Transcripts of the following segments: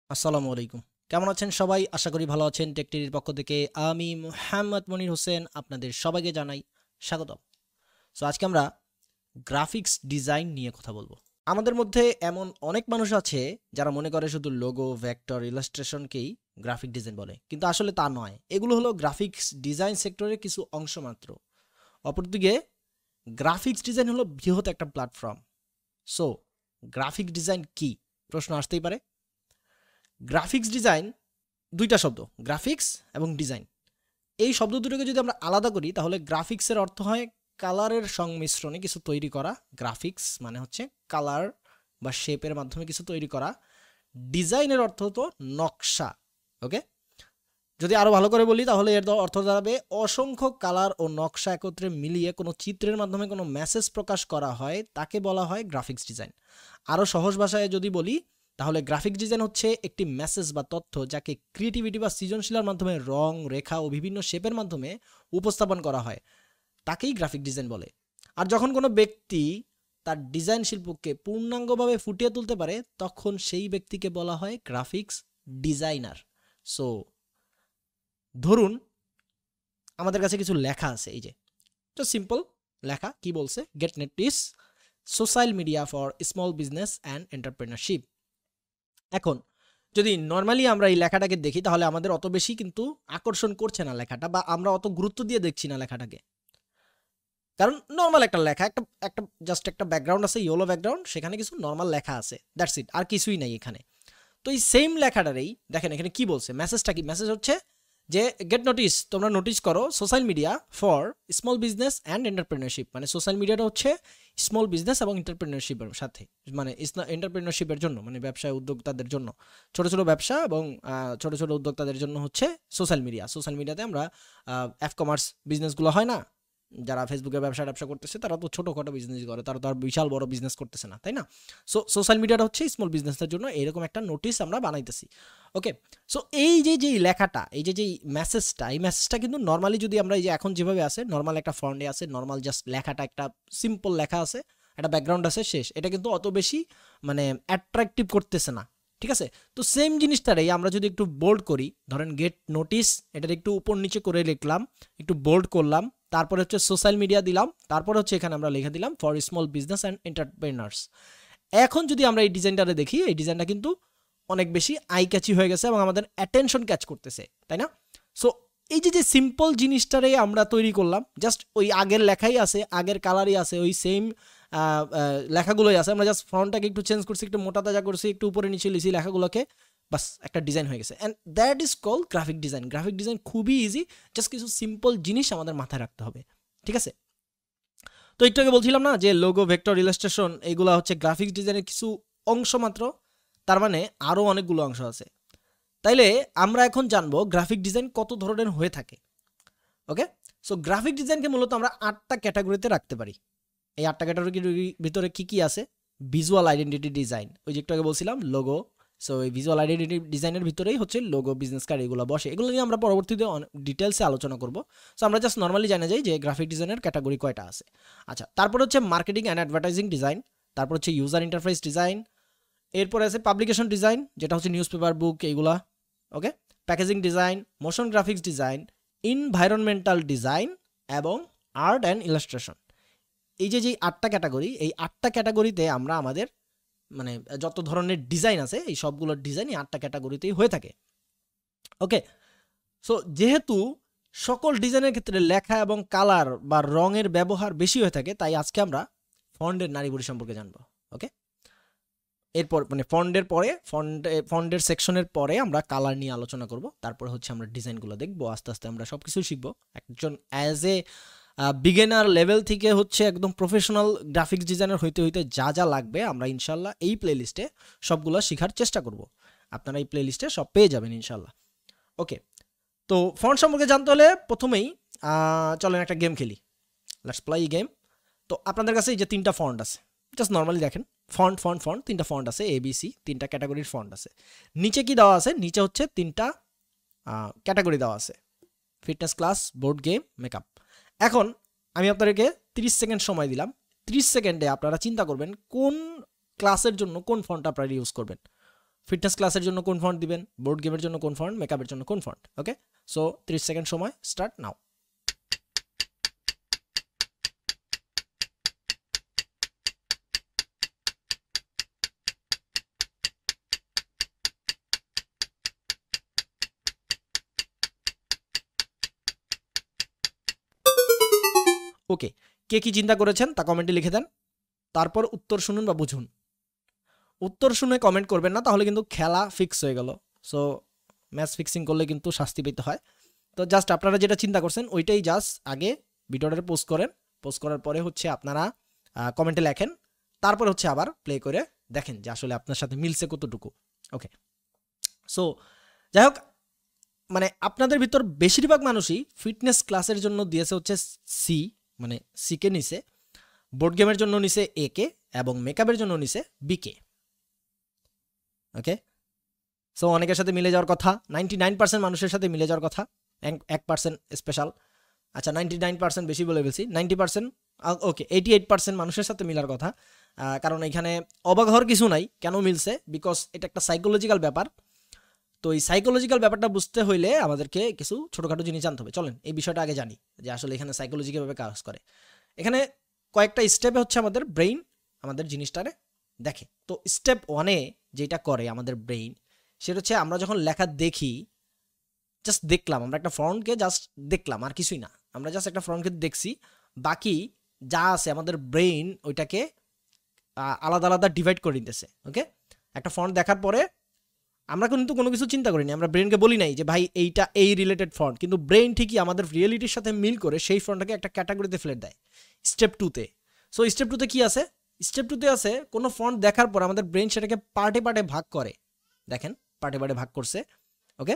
আসসালামু আলাইকুম। কেমন আছেন সবাই? আশা করি ভালো আছেন। টেকটির পক্ষ থেকে আমি মুহাম্মদ মনির হোসেন আপনাদের সবাইকে জানাই স্বাগতম। সো আজকে আমরা গ্রাফিক্স ডিজাইন নিয়ে কথা বলবো। আমাদের মধ্যে এমন অনেক মানুষ আছে যারা মনে করে শুধু লোগো, ভেক্টর, ইলাস্ট্রেশনকেই গ্রাফিক ডিজাইন বলে। কিন্তু আসলে তা নয়। এগুলো হলো গ্রাফিক্স ডিজাইন সেক্টরের কিছু অংশ মাত্র। অপরদিকে গ্রাফিক্স ডিজাইন হলো বৃহৎ একটা প্ল্যাটফর্ম। সো গ্রাফিক ডিজাইন কি? প্রশ্ন আসতেই পারে। গ্রাফিক্স ডিজাইন দুইটা শব্দ, গ্রাফিক্স এবং ডিজাইন। এই শব্দ দুটোকে যদি আমরা আলাদা করি তাহলে গ্রাফিক্সের অর্থ হয় কালারের সংমিশ্রণে কিছু তৈরি করা। গ্রাফিক্স মানে হচ্ছে কালার বা শেপের মাধ্যমে কিছু তৈরি করা। ডিজাইনের অর্থ হতো নকশা। ওকে, যদি আরও ভালো করে বলি তাহলে এর অর্থ দাঁড়াবে অসংখ্য কালার ও নকশা একত্রে মিলিয়ে কোনো চিত্রের মাধ্যমে কোনো মেসেজ প্রকাশ করা হয়, তাকে বলা হয় গ্রাফিক্স ডিজাইন। আরও সহজ ভাষায় যদি বলি তাহলে গ্রাফিক্স ডিজাইন হচ্ছে একটি মেসেজ বা তথ্য যাকে ক্রিয়েটিভিটি বা সৃজনশীলার মাধ্যমে রং, রেখা ও বিভিন্ন শেপের মাধ্যমে উপস্থাপন করা হয়, তাকেই গ্রাফিক ডিজাইন বলে। আর যখন কোনো ব্যক্তি তার ডিজাইন শিল্পকে পূর্ণাঙ্গভাবে ফুটিয়ে তুলতে পারে তখন সেই ব্যক্তিকে বলা হয় গ্রাফিক্স ডিজাইনার। সো ধরুন আমাদের কাছে কিছু লেখা আছে, এই যে সিম্পল লেখা কি বলছে, get noticed social media for small business and entrepreneurship. এখন যদি নর্মালি আমরা এই লেখাটাকে দেখি তাহলে আমাদের অত বেশি কিন্তু আকর্ষণ করছে না লেখাটা, বা আমরা অত গুরুত্ব দিয়ে দেখছি না লেখাটাকে, কারণ নর্মাল একটা লেখা, একটা একটা জাস্ট একটা ব্যাকগ্রাউন্ড আছে, ইয়েলো ব্যাকগ্রাউন্ড, সেখানে কিছু নর্মাল লেখা আছে, দ্যাটস ইট, আর কিছুই নাই এখানে। তো এই সেম লেখাটারেই দেখেন এখানে কি বলছে, মেসেজটা কি? মেসেজ হচ্ছে যে গেট নোটিস, তোমরা নোটিস করো social media for small business and entrepreneurship. মানে সোশ্যাল মিডিয়াটা হচ্ছে স্মল বিজনেস এবং এন্টারপ্রেনারশিপের সাথে, মানে এন্টারপ্রেনারশিপের জন্য, মানে ব্যবসায় উদ্যোক্তাদের জন্য, ছোট ছোট ব্যবসা এবং ছোট ছোট উদ্যোক্তাদের জন্য হচ্ছে সোশ্যাল মিডিয়া। সোশ্যাল মিডিয়াতে আমরা অ্যাপ কমার্স বিজনেসগুলো হয় না, যারা ফেসবুকে ব্যবসা করতেছে তারা তো ছোটোখাটো বিজনেস করে, তারা তো আর বিশাল বড় বিজনেস করতেছে না, তাই না? সো সোশ্যাল মিডিয়াটা হচ্ছে স্মল বিজনেসের জন্য এরকম একটা নোটিস আমরা বানাইতেছি। ওকে, সো এই যে লেখাটা, এই যে মেসেজটা, এই মেসেজটা কিন্তু নর্মালি যদি আমরা এই যে এখন যেভাবে আছে নর্মাল একটা ফন্টে আছে, নর্মাল জাস্ট লেখাটা একটা সিম্পল লেখা আছে, একটা ব্যাকগ্রাউন্ড আছে, শেষ। এটা কিন্তু অত বেশি মানে অ্যাট্রাকটিভ করতেছে না, ঠিক আছে? তো সেম জিনিসটারই আমরা যদি একটু বোল্ড করি, ধরেন গেট নোটিস, এটার একটু উপর নিচে করে লিখলাম, একটু বোল্ড করলাম, তারপরে হচ্ছে সোশ্যাল মিডিয়া দিলাম, তারপরে হচ্ছে এখানে আমরা লিখে দিলাম for small business and entrepreneurs. এখন যদি আমরা এই ডিজাইনটারে দেখি, এই ডিজাইনটা কিন্তু অনেক বেশি আই ক্যাচি হয়ে গেছে এবং আমাদের অ্যাটেনশন ক্যাচ করতেছে, তাই না? সো এই যে সিম্পল জিনিসটারে আমরা তৈরি করলাম, জাস্ট ওই আগের লেখাই আছে, আগের কালারই আছে, ওই সেম লেখাগুলোই আছে, আমরা জাস্ট ফন্টটাকে একটু চেঞ্জ করছি, একটু মোটা তাজা করছি, একটু উপরে নিচে লিখছি লেখাগুলোকে, বাস একটা ডিজাইন হয়ে গেছে। And that is call graphic design. Graphic design খুবই ইজি, জাস্ট কিছু সিম্পল জিনিস আমাদের মাথায় রাখতে হবে, ঠিক আছে? তো একটু আগে বলছিলাম না যে লোগো, ভেক্টর, ইলাস্ট্রেশন এইগুলো হচ্ছে গ্রাফিক্স ডিজাইনের কিছু অংশ মাত্র, তার মানে আরও অনেকগুলো অংশ আছে। তাইলে আমরা এখন জানবো গ্রাফিক ডিজাইন কত ধরনের হয়ে থাকে। ওকে, সো গ্রাফিক ডিজাইনকে মূলত আমরা 8টা ক্যাটাগরিতে রাখতে পারি। এই 8টা ক্যাটাগরির ভিতরে কি কি আছে? ভিজুয়াল আইডেন্টিটি ডিজাইন, ওই যে একটু আগে বলছিলাম লোগো। সো এই ভিজুয়াল আইডেন্টিটি ডিজাইনের ভিতরেই হচ্ছে লোগো, বিজনেস কার্ড, এগুলো বসে। এগুলো নিয়ে আমরা পরবর্তীতে ডিটেলসে আলোচনা করব। সো আমরা জাস্ট নর্মালি জানা যাই যে গ্রাফিক ডিজাইনের ক্যাটাগরি কয়টা আছে। আচ্ছা, তারপর হচ্ছে মার্কেটিং অ্যান্ড অ্যাডভার্টাইজিং ডিজাইন, তারপর হচ্ছে ইউজার ইন্টারফেস ডিজাইন, এরপরে আছে পাবলিকেশন ডিজাইন, যেটা হচ্ছে নিউজ পেপার, বুক, এইগুলা। Okay, packaging design, motion graphics design, environmental design এবং আর্ট অ্যান্ড ইলাস্ট্রেশন। এই যে 8টা ক্যাটাগরি, এই 8টা ক্যাটাগরিতে আমরা আমাদের মানে যত ধরনের ডিজাইন আছে এই সবগুলোর ডিজাইন এই 8টা ক্যাটাগরিতেই হয়ে থাকে। ওকে, সো যেহেতু সকল ডিজাইনের ক্ষেত্রে লেখা এবং কালার বা রঙের ব্যবহার বেশি হয়ে থাকে, তাই আজকে আমরা ফন্টের নাড়িভুড়ি সম্পর্কে জানবো। ওকে, এরপর মানে ফন্টের পরে ফন্টের সেকশনের পরে আমরা কালার নিয়ে আলোচনা করব, তারপরে হচ্ছে আমরা ডিজাইনগুলো দেখবো, আস্তে আস্তে আমরা সব কিছু শিখবো। একজন অ্যাজ এ বিগিনার লেভেল থেকে হচ্ছে একদম প্রফেশনাল গ্রাফিক্স ডিজাইনার হইতে হইতে যা যা লাগবে আমরা ইনশাল্লাহ এই প্লেলিস্টে সবগুলো শেখার চেষ্টা করব। আপনারা এই প্লেলিস্টে সব পেয়ে যাবেন ইনশাল্লাহ। ওকে, তো ফন্ট সম্পর্কে জানতে হলে প্রথমেই চলেন একটা গেম খেলি, লেটস প্লে গেম। তো আপনাদের কাছে এই যে 3টা ফন্ট আছে, জাস্ট নর্মালি দেখেন, ফন্ট 3টা ফন্ট আছে, ABC, 3টা ক্যাটাগরির ফন্ট আছে। নিচে কি দেওয়া আছে? নিচে হচ্ছে 3টা ক্যাটাগরি দেওয়া আছে, fitness class, board game, makeup. এখন আমি আপনাদেরকে 30 সেকেন্ড সময় দিলাম। 30 সেকেন্ডে আপনারা চিন্তা করবেন কোন ক্লাসের জন্য কোন ফন্ট আপনারা ইউজ করবেন। ফিটনেস ক্লাসের জন্য কোন ফন্ট দিবেন, বোর্ড গেমের জন্য কোন ফন্ট, মেকআপের জন্য কোন ফন্ট। ওকে, সো 30 সেকেন্ড সময়, স্টার্ট নাও। ওকে, কে কি চিন্তা করেছেন তা কমেন্টে লিখে দেন, তারপর উত্তর শুনুন বা বুঝুন। উত্তর শুনে কমেন্ট করবেন না, তাহলে কিন্তু খেলা ফিক্স হয়ে গেল। সো ম্যাচ ফিক্সিং করলে কিন্তু শাস্তি পেতে হয়। তো জাস্ট আপনারা যেটা চিন্তা করছেন ওইটাই জাস্ট আগে ভিডিওটা পোস্ট করেন, পোস্ট করার পরে হচ্ছে আপনারা কমেন্টে লেখেন, তারপর হচ্ছে আবার প্লে করে দেখেন যে আসলে আপনার সাথে মিলছে কতটুকু। ওকে, সো যাই হোক, মানে আপনাদের ভিতর বেশিরভাগ মানুষই ফিটনেস ক্লাসের জন্য দিয়েছে হচ্ছে সি, মানে সিকে নিছে, বোর্ড গেমের জন্য নিছে এ কে, এবং মেকআপের জন্য নিছে বি কে। ওকে, সো অনেকের সাথে মিলে যাওয়ার কথা, 99% মানুষের সাথে মিলে যাওয়ার কথা, 1% স্পেশাল। আচ্ছা 99% বেশি বলে ফেলছি, 90%, ওকে 88% মানুষের সাথে মিলার কথা। কারণ এখানে অবাক হওয়ার কিছু নাই, কেন মিলছে, বিকজ এটা একটা সাইকোলজিক্যাল ব্যাপার। তো এই সাইকোলজিক্যাল ব্যাপারটা বুঝতে হইলে আমাদেরকে কিছু ছোটোখাটো জিনিস জানতে হবে। চলেন এই বিষয়টা আগে জানি যে আসলে এখানে সাইকোলজিক্যালভাবে কাজ করে। এখানে কয়েকটা স্টেপে হচ্ছে আমাদের ব্রেইন আমাদের জিনিসটারে দেখে। তো স্টেপ 1-এ যেটা করে আমাদের ব্রেইন, সেটা হচ্ছে আমরা যখন লেখা দেখি, জাস্ট দেখলাম, আমরা একটা ফন্টকে জাস্ট দেখলাম, আর কিছুই না, আমরা জাস্ট একটা ফন্টকে দেখছি, বাকি যা আছে আমাদের ব্রেইন ওইটাকে আলাদা আলাদা ডিভাইড করে নিতেছে। ওকে, একটা ফন্ট দেখার পরে আমরা কিন্তু কোনো কিছু চিন্তা করিনি, আমরা ব্রেনকে বলি নাই যে ভাই এইটা এই রিলেটেড ফন্ট, কিন্তু ব্রেন ঠিকই আমাদের রিয়েলিটির সাথে মিল করে সেই ফন্টটাকে একটা ক্যাটাগরিতে ফেলে দেয় স্টেপ 2-তে। সো স্টেপ 2-তে কি আছে, স্টেপ 2-তে আছে কোনো ফন্ট দেখার পর আমাদের ব্রেন সেটাকে পার্টে পার্টে ভাগ করে, দেখেন পার্টে পার্টে ভাগ করছে। ওকে,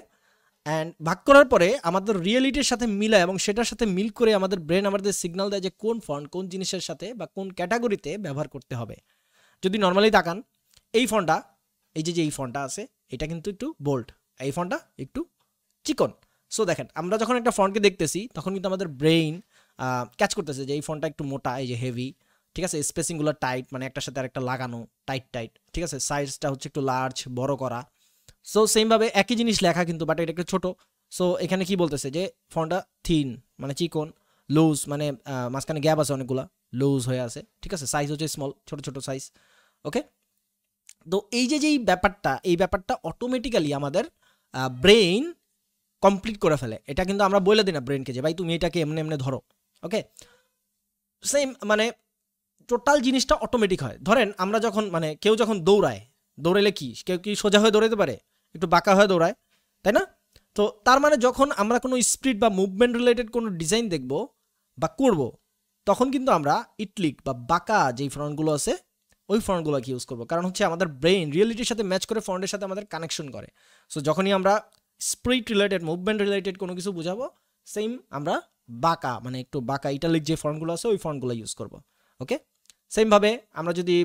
অ্যান্ড ভাগ করার পরে আমাদের রিয়েলিটির সাথে মিলায় এবং সেটার সাথে মিল করে আমাদের ব্রেন আমাদের সিগন্যাল দেয় যে কোন ফন্ট কোন জিনিসের সাথে বা কোন ক্যাটাগরিতে ব্যবহার করতে হবে। যদি নর্মালি তাকান, এই ফন্টটা, এই যে এই ফন্টটা আছে এটা কিন্তু একটু বোল্ড, এই ফন্টটা একটু চিকন। সো দেখেন আমরা যখন একটা ফন্টকে দেখতেছি তখন কিন্তু আমাদের ব্রেইন ক্যাচ করতেছে যে এই ফন্টটা একটু মোটা, এই যে হেভি, ঠিক আছে, স্পেসিংগুলো টাইট, মানে একটার সাথে আরেকটা লাগানো, টাইট টাইট, ঠিক আছে, সাইজটা হচ্ছে একটু লার্জ, বড় করা। সো সেমভাবে একই জিনিস লেখা কিন্তু, বাট এটা একটু ছোটো। সো এখানে কি বলতেছে যে ফন্টটা থিন মানে চিকন, লুজ মানে মাঝখানে গ্যাপ আছে অনেকগুলো, লুজ হয়ে আছে, ঠিক আছে, সাইজ হচ্ছে স্মল, ছোট ছোট সাইজ। ওকে, তো এই যে এই ব্যাপারটা অটোমেটিক্যালি আমাদের ব্রেইন কমপ্লিট করে ফেলে। এটা কিন্তু আমরা বলে দিই না ব্রেনকে যে ভাই তুমি এটাকে এমনি এমনি ধরো। ওকে, সেম মানে টোটাল জিনিসটা অটোমেটিক হয়। ধরেন আমরা যখন মানে কেউ যখন দৌড়াইলে কি কেউ কি সোজা হয়ে দৌড়াতে পারে, একটু বাঁকা হয়ে দৌড়ায়, তাই না? তো তার মানে যখন আমরা কোনো স্পিড বা মুভমেন্ট রিলেটেড কোনো ডিজাইন দেখব বা করব, তখন কিন্তু আমরা ইটলিক বা বাঁকা যেই ফ্রন্টগুলো আছে ওই ফন্টগুলোকে ইউজ করবো, কারণ হচ্ছে আমাদের ব্রেইন রিয়েলিটির সাথে ম্যাচ করে ফন্টের সাথে আমাদের কানেকশন করে। সো যখনই আমরা স্পিড রিলেটেড মুভমেন্ট রিলেটেড কোনো কিছু বুঝাবো, সেম আমরা বাঁকা মানে একটু বাঁকা ইটালিক যে ফন্টগুলো আছে ওই ফন্টগুলো ইউজ করবো। ওকে, সেমভাবে আমরা যদি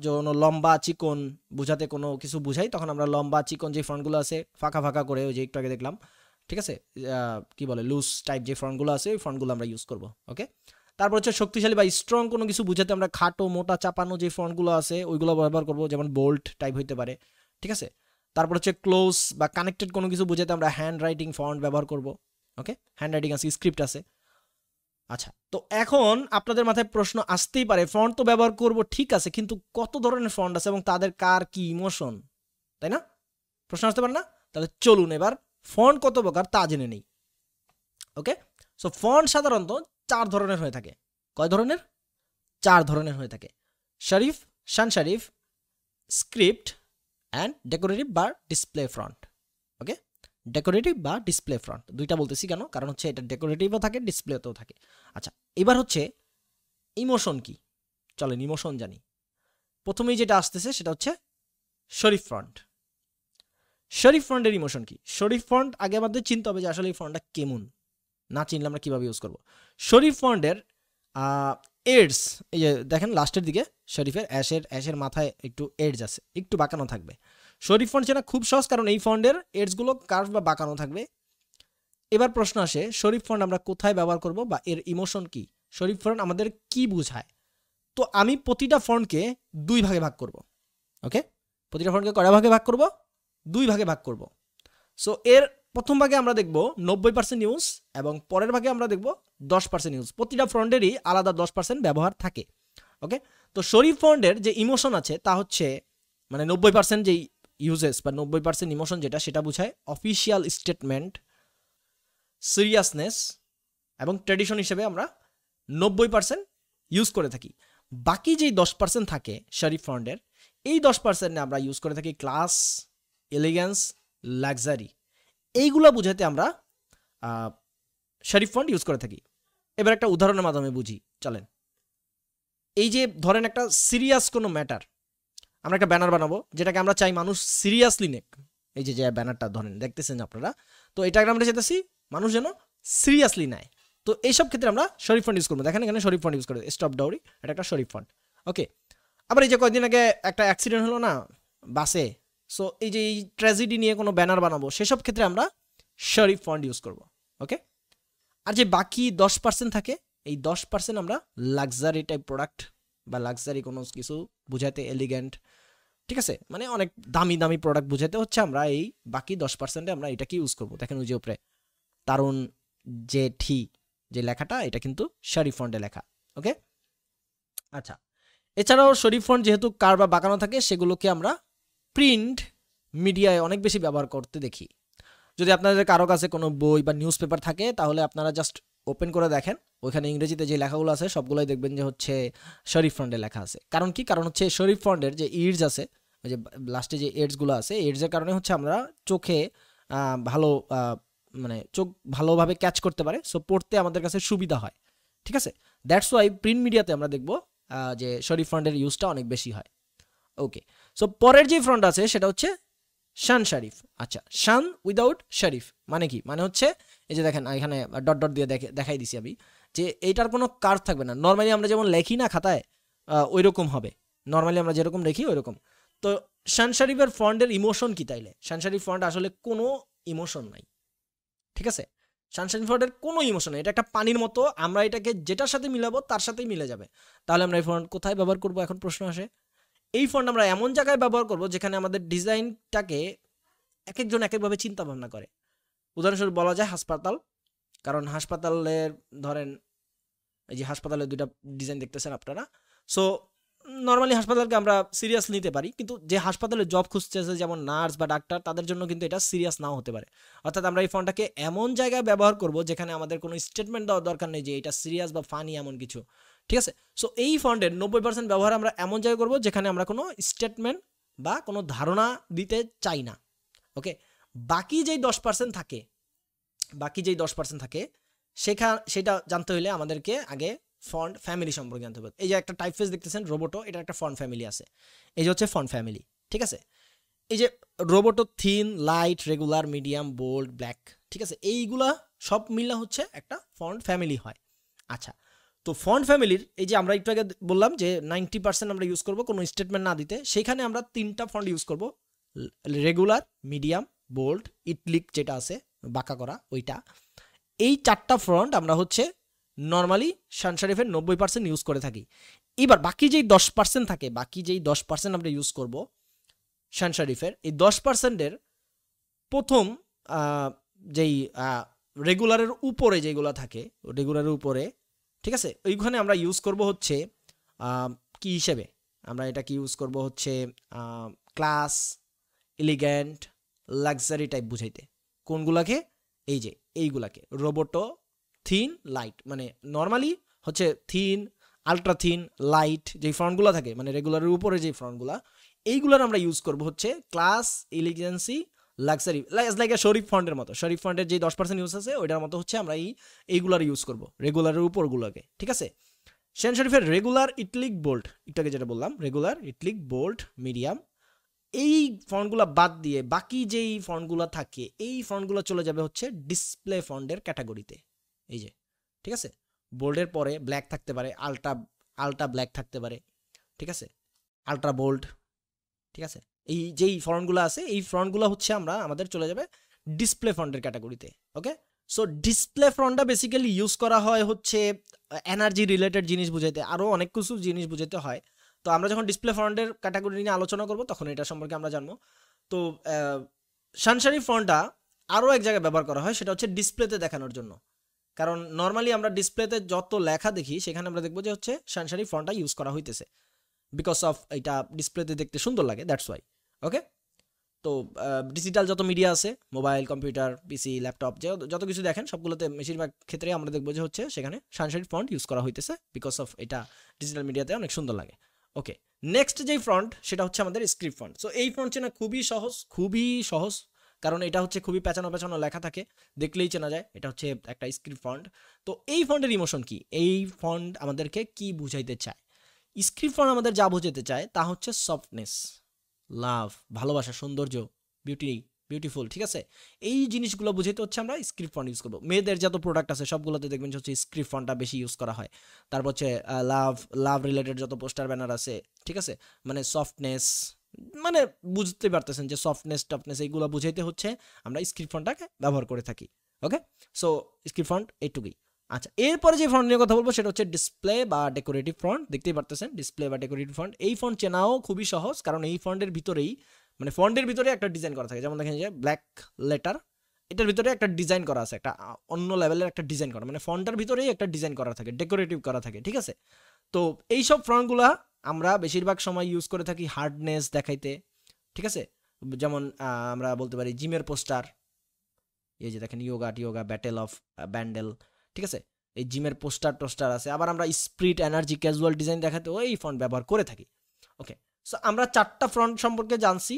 কোনো লম্বা চিকন বুঝাতে কোনো কিছু বুঝাই, তখন আমরা লম্বা চিকন যে ফন্টগুলো আছে ফাঁকা ফাঁকা করে, ওই যে একটু আগে দেখলাম, ঠিক আছে, কি বলে লুজ টাইপ যে ফন্টগুলো আছে ওই ফন্টগুলো আমরা ইউজ করবো। ওকে, তারপর হচ্ছে শক্তিশালী বা স্ট্রং কোনো কিছু বুঝাতে আমরা খাটো মোটা চাপানো যে ফন্টগুলো আছে ওইগুলো ব্যবহার করবো, যেমন বোল্ট টাইপ হইতে পারে, ঠিক আছে। তারপর হচ্ছে ক্লোজ বা কানেক্টেড কোনো কিছু বুঝাতে আমরা হ্যান্ড রাইটিং ফন্ট ব্যবহার করব। ওকে, হ্যান্ড রাইটিং আছে, স্ক্রিপ্ট আছে। আচ্ছা, তো এখন আপনাদের মাথায় প্রশ্ন আসতেই পারে, ফন্ট তো ব্যবহার করব ঠিক আছে, কিন্তু কত ধরনের ফন্ট আছে এবং তাদের কার কি ইমোশন, তাই না? প্রশ্ন আসতে পারে না? তাহলে চলুন এবার ফন্ট কত প্রকার তা জেনে নেই। ওকে, সো ফন্ট সাধারণত 4 ধরনের হয়ে থাকে। কয় ধরনের? 4 ধরনের হয়ে থাকে। শরীফ, শান শরীফ, স্ক্রিপ্ট অ্যান্ড ডেকোরেটিভ বা ডিসপ্লে ফন্ট। ওকে, ডেকোরেটিভ বা ডিসপ্লে ফন্ট দুইটা বলতেছি কেন, কারণ হচ্ছে এটা ডেকোরেটিভও থাকে ডিসপ্লেতেও থাকে। আচ্ছা, এবার হচ্ছে ইমোশন কি, চলেন ইমোশন জানি। প্রথমেই যেটা আসতেছে সেটা হচ্ছে শরীফ ফন্ট। শরীফ ফন্টের ইমোশন কি? শরীফ ফন্ট আগে আমাদের চিনতে হবে যে আসলে এই ফন্টটা কেমন, না চিনলে আমরা কীভাবে ইউজ করবো। শরীফ ফন্টের এডস, এই যে দেখেন লাস্টের দিকে শরীফের অ্যাশের মাথায় একটু এডস আছে, একটু বাঁকানো থাকবে। শরীফ ফন্ট চেনা খুব সহজ, কারণ এই ফন্টের এডসগুলো কার্ভ বা বাঁকানো থাকবে। এবার প্রশ্ন আসে, শরীফ ফন্ট আমরা কোথায় ব্যবহার করব বা এর ইমোশন কি? শরীফ ফন্ট আমাদের কি বোঝায়? তো আমি প্রতিটা ফন্টকে 2 ভাগে ভাগ করব। ওকে, প্রতিটা ফন্টকে কয়টা ভাগে ভাগ করব? 2 ভাগে ভাগ করব। সো এর প্রথম ভাগে আমরা দেখব 90% ইউজ এবং পরের ভাগে আমরা দেখব 10% ইউজ। প্রতিটা ফন্টেরই আলাদা 10% ব্যবহার থাকে। ওকে, তো শরীফ ফন্টের যে ইমোশন আছে তা হচ্ছে মানে 90% যেই ইউজেস বা 90% ইমোশন যেটা সেটা বোঝায় অফিসিয়াল স্টেটমেন্ট, সিরিয়াসনেস এবং ট্র্যাডিশন হিসেবে আমরা 90% ইউজ করে থাকি। বাকি যেই 10% থাকে শরীফ ফন্টের, এই 10% আমরা ইউজ করে থাকি ক্লাস, এলিগেন্স, লাক্সারি, এইগুলো বোঝাতে আমরা শরীফ ফন্ট ইউজ করে থাকি। এবার একটা উদাহরণের মাধ্যমে বুঝি, চলেন। এই যে ধরেন একটা সিরিয়াস কোনো ম্যাটার, আমরা একটা ব্যানার বানাবো যেটাকে আমরা চাই মানুষ সিরিয়াসলি নেক। এই যে ব্যানারটা ধরেন দেখতেছেন আপনারা, তো এটা আমরা চাইতেছি মানুষ যেন সিরিয়াসলি নেয়। তো এইসব ক্ষেত্রে আমরা শরীফ ফন্ট ইউজ করবো। দেখেন এখানে শরীফ ফন্ট ইউজ করে স্টপ ডাউরি, এটা একটা শরীফ ফন্ট। ওকে, আবার এই যে কয়েকদিন আগে একটা অ্যাক্সিডেন্ট হলো না বাসে, সো এই যে এই ট্র্যাজেডি নিয়ে কোনো ব্যানার বানাবো সেসব ক্ষেত্রে আমরা শরীফ ফন্ট ইউজ করব। ওকে, আর যে বাকি 10% থাকে, এই 10% আমরা লাক্সারি টাইপ প্রোডাক্ট বা লাক্সারি কোনো কিছু বুঝাতে, এলিগেন্ট, ঠিক আছে, মানে অনেক দামি দামি প্রোডাক্ট বুঝাতে হচ্ছে আমরা এই বাকি 10%-এ আমরা এটাকে ইউজ করব। দেখেন ওই যে উপরে তারুণ জেঠি যে লেখাটা, এটা কিন্তু শরীফ ফন্টে লেখা। ওকে, আচ্ছা, এছাড়াও শরীফ ফন্ট যেহেতু কার বা বাঁকানো থাকে সেগুলোকে আমরা প্রিন্ট মিডিয়ায় অনেক বেশি ব্যবহার করতে দেখি। যদি আপনাদের কারো কাছে কোনো বই বা নিউজ পেপার থাকে তাহলে আপনারা জাস্ট ওপেন করে দেখেন, ওইখানে ইংরেজিতে যে লেখাগুলো আছে সবগুলোই দেখবেন যে হচ্ছে শরীফ ফন্টে লেখা আছে। কারণ কি? কারণ হচ্ছে শরীফ ফন্টের যে ইডস আছে, ওই যে লাস্টে যে এডসগুলো আছে, এডসের কারণে হচ্ছে আমরা চোখে ভালো মানে চোখ ভালোভাবে ক্যাচ করতে পারে, সো পড়তে আমাদের কাছে সুবিধা হয়। ঠিক আছে, দ্যাটস ওয়াই প্রিন্ট মিডিয়াতে আমরা দেখব যে শরীফ ফন্টের ইউজটা অনেক বেশি হয়। ওকে, সো পরের যে ফন্ট আছে সেটা হচ্ছে শান শরীফ। আচ্ছা, শান উইদাউট শরীফ মানে কি? মানে হচ্ছে এই যে দেখেন এখানে ডট ডট দিয়ে দেখাই দিছি আমি, যে এইটার কোনো কার্ভ থাকবে না। নর্মালি আমরা যেমন লেখি না খাতায়, ওই রকম হবে। নর্মালি আমরা যেরকম লিখি ওই রকম। তো শান শরীফের ফন্টের ইমোশন কি তাইলে? শান শরীফ ফন্ট আসলে কোনো ইমোশন নাই। ঠিক আছে, শান শরীফ ফন্টের কোনো ইমোশন নাই, এটা একটা পানির মতো। আমরা এটাকে যেটার সাথে মিলাবো তার সাথেই মিলে যাবে। তাহলে আমরা এই ফন্ট কোথায় ব্যবহার করবো? এখন প্রশ্ন আসে। এই ফন্ট আমরা এমন জায়গায় ব্যবহার করব যেখানে আমাদের ডিজাইনটাকে এক একজন এক একভাবে চিন্তা ভাবনা করে। উদাহরণস্বরূপ বলা যায় হাসপাতাল, কারণ হাসপাতালের ধরেন এই যে হাসপাতালের দুইটা ডিজাইন দেখতেছেন আপনারা। সো নর্মালি হাসপাতালকে আমরা সিরিয়াস নিতে পারি, কিন্তু যে হাসপাতালে জব খুঁজতেছে যেমন নার্স বা ডাক্তার, তাদের জন্য কিন্তু এটা সিরিয়াস নাও হতে পারে। অর্থাৎ আমরা এই ফন্টটাকে এমন জায়গায় ব্যবহার করব যেখানে আমাদের কোনো স্টেটমেন্ট দেওয়ার দরকার নেই যে এটা সিরিয়াস বা ফানি এমন কিছু। ঠিক আছে, সো এই ফন্টের 90% ব্যবহার আমরা এমন জায়গায় করব যেখানে আমরা কোনো স্টেটমেন্ট বা কোনো ধারণা দিতে চাই না। ওকে, বাকি যেই 10% থাকে, সেটা জানতে হলে আমাদেরকে আগে ফন্ট ফ্যামিলি সম্পর্কে জানতে হবে। এই যে একটা টাইপফেস দেখতেছেন রোবোটো, এটা একটা ফন্ট ফ্যামিলি আছে। এই যে হচ্ছে ফন্ট ফ্যামিলি। ঠিক আছে, এই যে Roboto thin, light, regular, medium, bold, black, ঠিক আছে, এইগুলা সব মিলে হচ্ছে একটা ফন্ট ফ্যামিলি হয়। আচ্ছা, তো ফন্ট ফ্যামিলির এই যে আমরা একটু আগে বললাম যে 90% আমরা ইউজ করব কোনো স্টেটমেন্ট না দিতে, সেইখানে আমরা 3টা ফন্ট ইউজ করব, রেগুলার, মিডিয়াম, বোল্ড, ইটলিক যেটা আছে বাঁকা করা ওইটা। এই 4টা ফন্ট আমরা হচ্ছে নর্মালি শান শরীফের 90% ইউজ করে থাকি। এবার বাকি যেই 10% থাকে, বাকি যেই 10% আমরা ইউজ করব শান শরীফের, এই 10%-এর প্রথম যেই রেগুলারের উপরে যেগুলো থাকে, রেগুলারের উপরে, ঠিক আছে, ওইখানে আমরা ইউজ করব হচ্ছে কি হিসেবে আমরা এটাকে ইউজ করব হচ্ছে ক্লাস, এলিগেন্ট, লাক্সারি টাইপ বুঝাইতে। কোনগুলাকে? এই যে এইগুলাকে, রোবোটো থিন, লাইট, মানে নর্মালি হচ্ছে থিন, আলট্রা থিন, লাইট যেই ফন্টগুলো থাকে, মানে রেগুলারের উপরে যেই ফন্টগুলো, এইগুলোর আমরা ইউজ করব হচ্ছে ক্লাস, এলিগেন্সি, লাক্সারি, লাইক শরীফ ফন্টের মতো। শরীফ ফন্টের যে 10% ইউজ আছে ওইটার মতো হচ্ছে আমরা এইগুলার ইউজ করব, রেগুলারের উপরগুলোকে। ঠিক আছে, শান শরীফের রেগুলার, ইটলিক, বোল্ড, একটু আগে যেটা বললাম, রেগুলার, ইটলিক, বোল্ড, মিডিয়াম, এই ফন্টগুলো বাদ দিয়ে বাকি যেই ফন্টগুলো থাকে এই ফন্টগুলো চলে যাবে হচ্ছে ডিসপ্লে ফন্টের ক্যাটাগরিতে। এই যে, ঠিক আছে, বোল্ডের পরে ব্ল্যাক থাকতে পারে, আলট্রা ব্ল্যাক থাকতে পারে, ঠিক আছে, আলট্রা বোল্ড, ঠিক আছে, এই যেই ফন্টগুলো আছে এই ফন্টগুলো হচ্ছে আমাদের চলে যাবে ডিসপ্লে ফন্টের ক্যাটাগরিতে। ওকে, সো ডিসপ্লে ফন্টটা বেসিক্যালি ইউজ করা হয় হচ্ছে এনার্জি রিলেটেড জিনিস বুঝাইতে, আরও অনেক কিছু জিনিস বুঝাইতে হয়। তো আমরা যখন ডিসপ্লে ফন্টের ক্যাটাগরি নিয়ে আলোচনা করব তখন এটা সম্পর্কে আমরা জানবো। তো সানস সেরিফ ফন্টটা আরও এক জায়গায় ব্যবহার করা হয়, সেটা হচ্ছে ডিসপ্লেতে দেখানোর জন্য। কারণ নর্মালি আমরা ডিসপ্লেতে যত লেখা দেখি সেখানে আমরা দেখবো যে হচ্ছে সানস সেরিফ ফন্টটা ইউজ করা হইতেছে, বিকজ অফ এটা ডিসপ্লেতে দেখতে সুন্দর লাগে, দ্যাটস ওয়াই। ওকে, তো ডিজিটাল যত মিডিয়া আছে, মোবাইল, কম্পিউটার, পিসি, ল্যাপটপ, যত কিছু দেখেন সবগুলোতে বেশিরভাগ ক্ষেত্রে আমরা দেখবো যে হচ্ছে সেখানে সানস সেরিফ ফন্ট ইউজ করা হইতেছে, বিকজ অফ এটা ডিজিটাল মিডিয়াতে অনেক সুন্দর লাগে। ওকে, নেক্সট যেই ফন্ট সেটা হচ্ছে আমাদের স্ক্রিপ্ট ফন্ট। সো এই ফন্ট চেনা খুবই সহজ, কারণ এটা হচ্ছে খুবই পেঁচানো লেখা থাকে, দেখলেই চেনা যায় এটা হচ্ছে একটা স্ক্রিপ্ট ফন্ট। তো এই ফন্টের ইমোশন কি, এই ফন্ট আমাদেরকে কি বুঝাইতে চায়? স্ক্রিপ্ট ফন্ট আমাদের যা বোঝাতে চায় তা হচ্ছে সফটনেস, লাভ, ভালোবাসা, সৌন্দর্য, বিউটিফুল, ঠিক আছে? এই জিনিসগুলো বুঝাইতে হচ্ছে আমরা স্ক্রিপ্ট ফন্ট ইউজ করবো। মেয়েদের যত প্রোডাক্ট আছে সবগুলোতে দেখবেন হচ্ছে স্ক্রিপ্ট ফন্টটা বেশি ইউজ করা হয়। তারপর হচ্ছে লাভ রিলেটেড যত পোস্টার ব্যানার আছে, ঠিক আছে, মানে সফটনেস, মানে বুঝতে পারতেছেন যে সফটনেস টফনেস এইগুলো বুঝাইতে হচ্ছে আমরা স্ক্রিপ্ট ফন্টটাকে ব্যবহার করে থাকি। ওকে, সো স্ক্রিপ্ট ফন্ট এইটুকুই। আচ্ছা, এরপরে যে ফন্ট নিয়ে কথা বলবো সেটা হচ্ছে ডিসপ্লে বা ডেকোরেটিভ ফন্ট। দেখতেই পারতেছেন ডিসপ্লে বা ডেকোরেটিভ ফন্ট। এই ফন্ট চেনাও খুবই সহজ, কারণ এই ফন্টের ভিতরেই মানে ফন্টের ভিতরে একটা ডিজাইন করা থাকে। যেমন দেখেন যে ব্ল্যাক লেটার, এটার ভিতরে একটা ডিজাইন করা আছে, একটা অন্য লেভেলের একটা ডিজাইন করা, মানে ফন্টের ভিতরেই একটা ডিজাইন করা থাকে, ডেকোরেটিভ করা থাকে, ঠিক আছে? তো এইসব ফন্টগুলা আমরা বেশিরভাগ সময় ইউজ করে থাকি হার্ডনেস দেখাইতে, ঠিক আছে? যেমন আমরা বলতে পারি জিমের পোস্টার, এই যে দেখেন য়োগা ব্যাটেল অফ ব্যান্ডেল, ঠিক আছে? এই জিমের পোস্টার আছে। আবার আমরা স্পিরিট, এনার্জি, ক্যাজুয়াল ডিজাইন দেখাতেও এই ফন্ট ব্যবহার করে থাকি। ওকে, সো আমরা 4টা ফন্ট সম্পর্কে জানছি।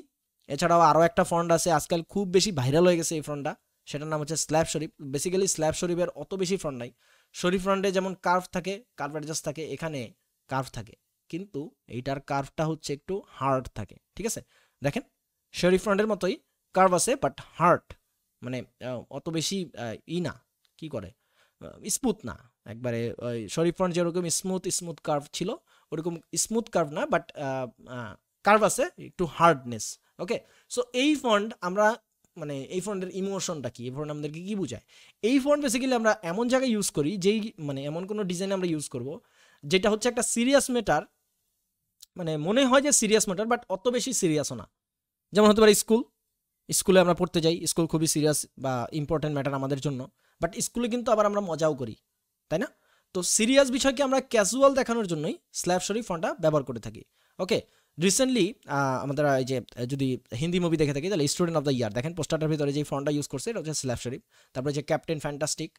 এছাড়াও আরও একটা ফন্ট আছে, আজকাল খুব বেশি ভাইরাল হয়ে গেছে এই ফন্টটা, সেটার নাম হচ্ছে স্ল্যাব শরীফ। বেসিক্যালি স্ল্যাব শরীফের অত বেশি ফন্ট নাই। শরীফ ফন্টে যেমন কার্ভ থাকে, কার্ভ অ্যাডজাস্ট থাকে, এখানে কার্ভ থাকে, কিন্তু এইটার কার্ভটা হচ্ছে একটু হার্ড থাকে, ঠিক আছে? দেখেন শরীফ ফন্টের মতোই কার্ভ আছে, বাট হার্ড, মানে অত বেশি না, কি করে, স্মুথ না একবারে। শরীফ ফন্ট যেরকম স্মুথ কার্ভ ছিল, ওরকম স্মুথ কার্ভ না, বাট কার্ভ আছে, একটু হার্ডনেস। ওকে, সো এই ফন্ট আমরা মানে এই ফন্টের ইমোশনটা কি, এই ফন্ট আমাদেরকে কি বোঝায়? এই ফন্ট বেসিক্যালি আমরা এমন জায়গায় ইউজ করি, যেই মানে এমন কোনো ডিজাইন আমরা ইউজ করব যেটা হচ্ছে একটা সিরিয়াস ম্যাটার, মানে মনে হয় যে সিরিয়াস ম্যাটার, বাট অত বেশি সিরিয়াসও না। যেমন হতে পারে স্কুলে আমরা পড়তে যাই, স্কুল খুবই সিরিয়াস বা ইম্পর্টেন্ট ম্যাটার আমাদের জন্য, বাট স্কুলে কিন্তু আবার আমরা মজাও করি, তাই না? তো সিরিয়াস বিষয়কে আমরা ক্যাজুয়াল দেখানোর জন্যই স্ল্যাব শরীফ ফন্টটা ব্যবহার করে থাকি। ওকে, রিসেন্টলি আমাদের এই যে যদি হিন্দি মুভি দেখে থাকি তাহলে স্টুডেন্ট অফ দ্য ইয়ার, দেখেন পোস্টারটার ভিতরে যে ফন্টটা ইউজ করছে এটা হচ্ছে স্ল্যাব শরীফ। তারপরে যে ক্যাপ্টেন ফ্যান্টাস্টিক,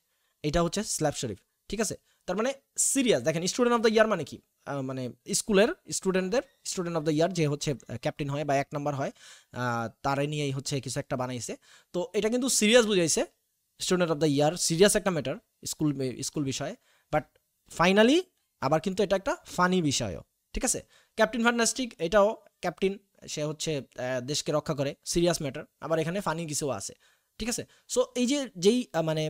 এটা হচ্ছে স্ল্যাব শরীফ, ঠিক আছে? তার মানে সিরিয়াস। দেখেন স্টুডেন্ট অফ দ্য ইয়ার মানে কি, মানে স্কুলের স্টুডেন্ট অফ দ্য ইয়ার যে হচ্ছে ক্যাপ্টেন হয় বা 1 নাম্বার হয়, তারে নিয়েই হচ্ছে কিছু একটা বানাইছে। তো এটা কিন্তু সিরিয়াস বুঝাইছে, student of the year serious একটা ম্যাটার স্কুল বিষয়ে, বাট ফাইনালি আবার কিন্তু এটা একটা ফানি বিষয়ও, ঠিক আছে? ক্যাপ্টেন ফ্যান্টাস্টিক, এটাও ক্যাপ্টেন, সে হচ্ছে দেশকে রক্ষা করে, সিরিয়াস ম্যাটার, আবার এখানে ফানি কিছু আছে, ঠিক আছে? সো এই যেই মানে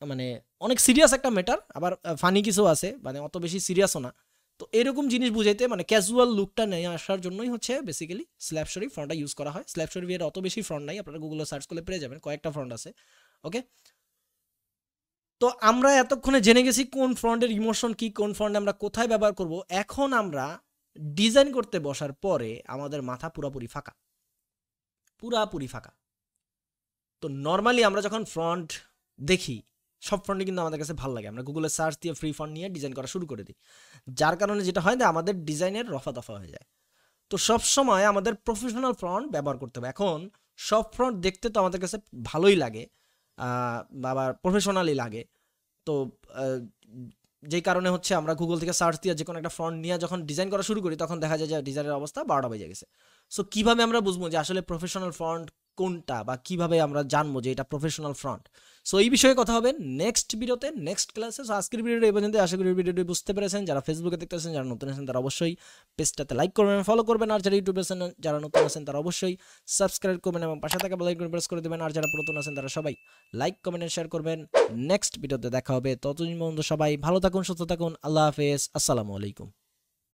মানে অনেক সিরিয়াস একটা ম্যাটার, আবার ফানি কিছু আছে, মানে অত বেশি সিরিয়াসও না। তো এরকম জিনিস বুঝাইতে মানে ক্যাজুয়াল লুকটা নিয়ে আসার জন্যই হচ্ছে বেসিক্যালি স্ল্যাব শরীফ ফন্টটা ইউজ করা হয়। স্ল্যাব শরীফের অত বেশি ফন্ট নাই, আপনারা গুগলে সার্চ করলে পেয়ে যাবেন, কয়েকটা ফন্ট আছে। ওকে, তো আমরা এতক্ষণে জেনে গেছি কোন ফন্টের ইমোশন কি, কোন ফন্ট আমরা কোথায় ব্যবহার করব। এখন আমরা ডিজাইন করতে বসার পরে আমাদের মাথা পুরোপুরি ফাঁকা। তো নর্মালি আমরা যখন ফন্ট দেখি, সব ফন্টই কিন্তু আমাদের কাছে ভালো লাগে, আমরা গুগলে সার্চ দিয়ে ফ্রি ফন্ট নিয়ে ডিজাইন করা শুরু করে দিই, যার কারণে যেটা হয় না আমাদের ডিজাইনের রফা দফা হয়ে যায়। তো সব সময় আমাদের প্রফেশনাল ফন্ট ব্যবহার করতে হবে। এখন সব ফন্ট দেখতে তো আমাদের কাছে ভালোই লাগে, আবার প্রফেশনালি লাগে। তো যেই কারণে হচ্ছে আমরা গুগল থেকে সার্চ দিয়ে যে কোনো একটা ফন্ট নিয়ে যখন ডিজাইন করা শুরু করি, তখন দেখা যায় যে ডিজাইনের অবস্থা 12টা বেজে গেছে। সো কীভাবে আমরা বুঝবো যে আসলে প্রফেশনাল ফন্ট কোনটা, বা কিভাবে আমরা জানবো যে এটা প্রফেশনাল ফন্ট? সো এই বিষয়ে কথা হবে নেক্সট ভিডিওতে, নেক্সট ক্লাসে। সো আজকের ভিডিওটা এই পর্যন্ত। আশা করি ভিডিওটি বুঝতে পেরেছেন। যারা ফেসবুকে দেখতেছেন, যারা নতুন আছেন তারা অবশ্যই পেজটাতে লাইক করবেন, ফলো করবেন, আর যারা ইউটিউবে আছেন, যারা নতুন আছেন তারা অবশ্যই সাবস্ক্রাইব করবেন এবং পাশে থাকা বেল আইকন প্রেস করে দেবেন। আর যারা পুরাতন আছেন তারা সবাই লাইক, কমেন্ট, শেয়ার করবেন। নেক্সট ভিডিওতে দেখা হবে। ততদিন পর্যন্ত সবাই ভালো থাকুন, সুস্থ থাকুন। আল্লাহ হাফেজ, আসসালামু আলাইকুম।